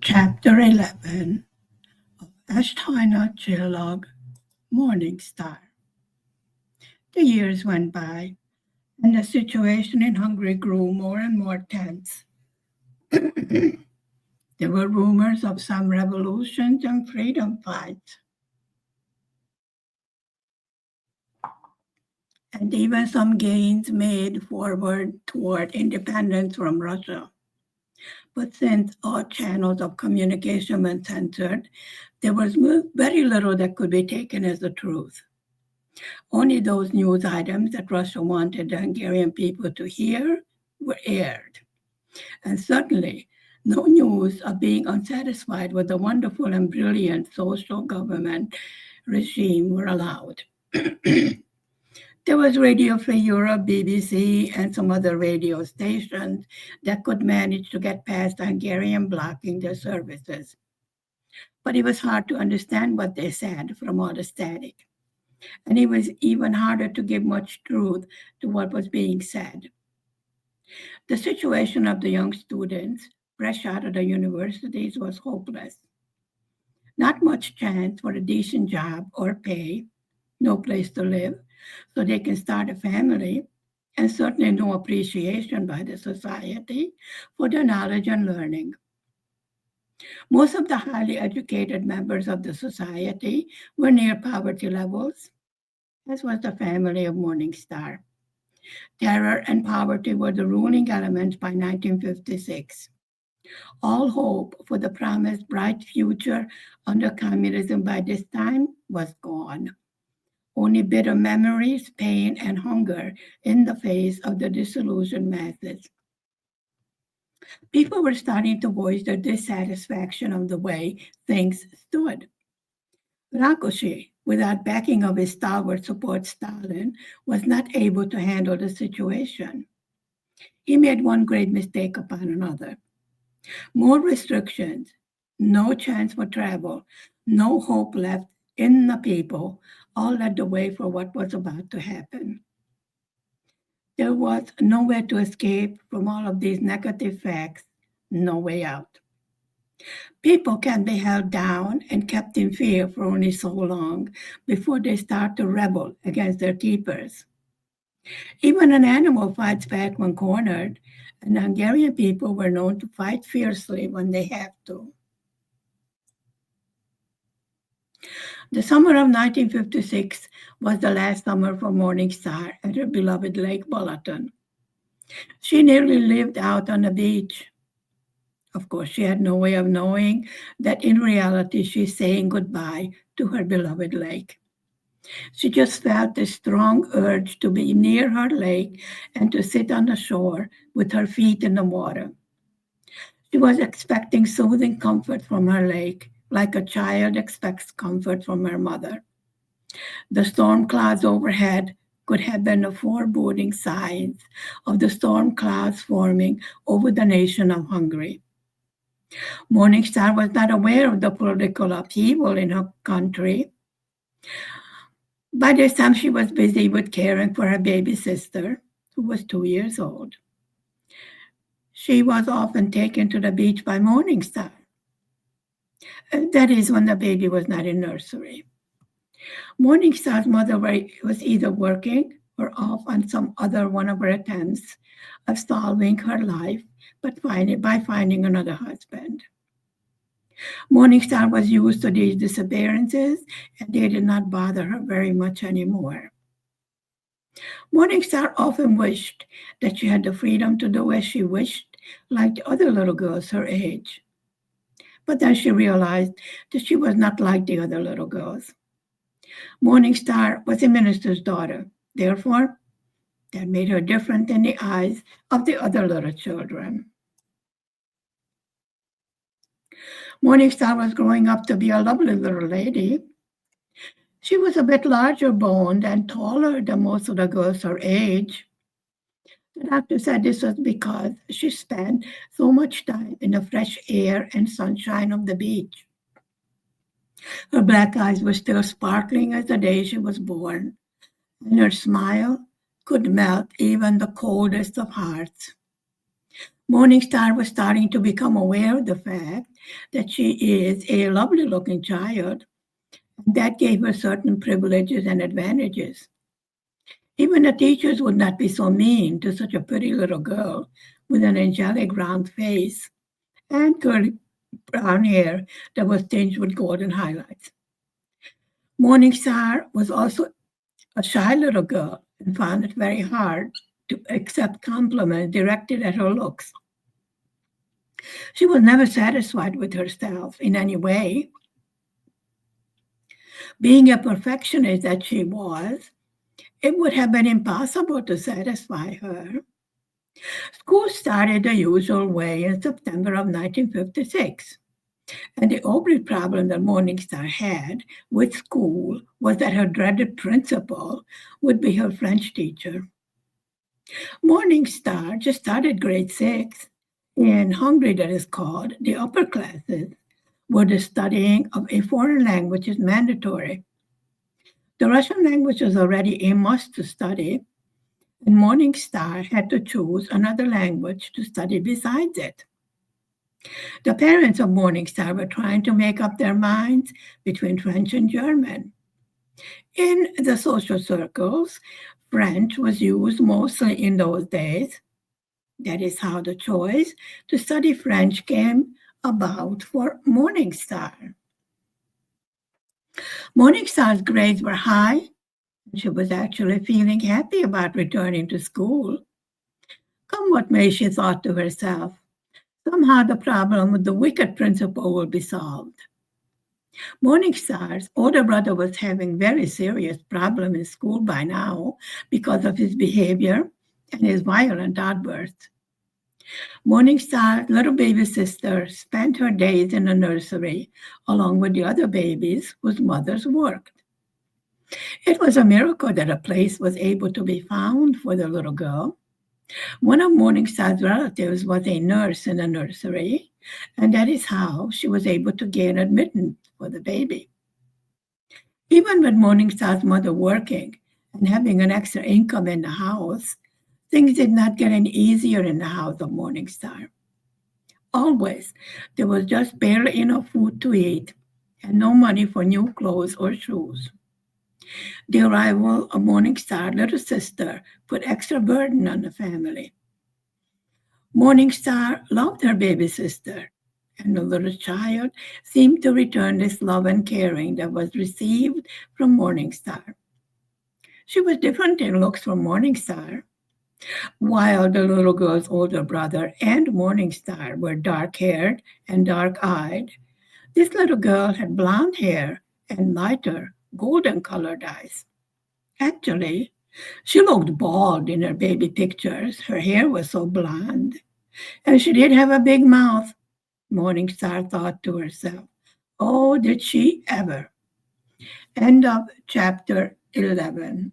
Chapter 11 of Esthajnalcsillag-Morningstar. The years went by, and the situation in Hungary grew more and more tense. There were rumors of some revolutions and freedom fights, and even some gains made forward toward independence from Russia. But since all channels of communication were censored, there was very little that could be taken as the truth. Only those news items that Russia wanted the Hungarian people to hear were aired. And certainly, no news of being unsatisfied with the wonderful and brilliant social government regime were allowed. There was Radio Free Europe, BBC, and some other radio stations that could manage to get past the Hungarian blocking their services. But it was hard to understand what they said from all the static. And it was even harder to give much truth to what was being said. The situation of the young students fresh out of the universities was hopeless. Not much chance for a decent job or pay, no place to live, so they can start a family, and certainly no appreciation by the society for their knowledge and learning. Most of the highly educated members of the society were near poverty levels, as was the family of Morningstar. Terror and poverty were the ruling elements by 1956. All hope for the promised bright future under communism by this time was gone. Only bitter memories, pain, and hunger in the face of the disillusioned masses. People were starting to voice their dissatisfaction of the way things stood. Rákosi, without backing of his stalwart support Stalin, was not able to handle the situation. He made one great mistake upon another. More restrictions, no chance for travel, no hope left in the people, all led the way for what was about to happen. There was no way to escape from all of these negative facts, no way out. People can be held down and kept in fear for only so long before they start to rebel against their keepers. Even an animal fights back when cornered, and Hungarian people were known to fight fiercely when they have to. The summer of 1956 was the last summer for Morningstar at her beloved Lake Balaton. She nearly lived out on the beach. Of course, she had no way of knowing that in reality she's saying goodbye to her beloved lake. She just felt a strong urge to be near her lake and to sit on the shore with her feet in the water. She was expecting soothing comfort from her lake, like a child expects comfort from her mother. The storm clouds overhead could have been the foreboding signs of the storm clouds forming over the nation of Hungary. Morningstar was not aware of the political upheaval in her country. By this time, she was busy with caring for her baby sister, who was 2 years old. She was often taken to the beach by Morningstar. That is, when the baby was not in nursery. Morningstar's mother was either working or off on some other one of her attempts of solving her life, but by finding another husband. Morningstar was used to these disappearances, and they did not bother her very much anymore. Morningstar often wished that she had the freedom to do as she wished, like the other little girls her age. But then she realized that she was not like the other little girls. Morningstar was a minister's daughter. Therefore, that made her different in the eyes of the other little children. Morningstar was growing up to be a lovely little lady. She was a bit larger boned and taller than most of the girls her age. The doctor said this was because she spent so much time in the fresh air and sunshine of the beach. Her black eyes were still sparkling as the day she was born, and her smile could melt even the coldest of hearts. Morningstar was starting to become aware of the fact that she is a lovely-looking child. That gave her certain privileges and advantages. Even the teachers would not be so mean to such a pretty little girl with an angelic round face and curly brown hair that was tinged with golden highlights. Morningstar was also a shy little girl and found it very hard to accept compliments directed at her looks. She was never satisfied with herself in any way. Being a perfectionist that she was, it would have been impossible to satisfy her. School started the usual way in September of 1956. And the only problem that Morningstar had with school was that her dreaded principal would be her French teacher. Morningstar just started grade 6. In Hungary, that is called the upper classes, where the studying of a foreign language is mandatory. The Russian language was already a must to study, and Morningstar had to choose another language to study besides it. The parents of Morningstar were trying to make up their minds between French and German. In the social circles, French was used mostly in those days. That is how the choice to study French came about for Morningstar. Morningstar's grades were high. She was actually feeling happy about returning to school. Come what may, she thought to herself, somehow the problem with the wicked principal will be solved. Morningstar's older brother was having very serious problems in school by now because of his behavior and his violent outbursts. Morningstar's little baby sister spent her days in the nursery along with the other babies whose mothers worked. It was a miracle that a place was able to be found for the little girl. One of Morningstar's relatives was a nurse in the nursery, and that is how she was able to gain admittance for the baby. Even with Morningstar's mother working and having an extra income in the house, things did not get any easier in the house of Morningstar. Always, there was just barely enough food to eat and no money for new clothes or shoes. The arrival of Morningstar's little sister put extra burden on the family. Morningstar loved her baby sister, and the little child seemed to return this love and caring that was received from Morningstar. She was different in looks from Morningstar. While the little girl's older brother and Morningstar were dark-haired and dark-eyed, this little girl had blonde hair and lighter, golden-colored eyes. Actually, she looked bald in her baby pictures. Her hair was so blonde. And she did have a big mouth, Morningstar thought to herself. Oh, did she ever? End of chapter 11.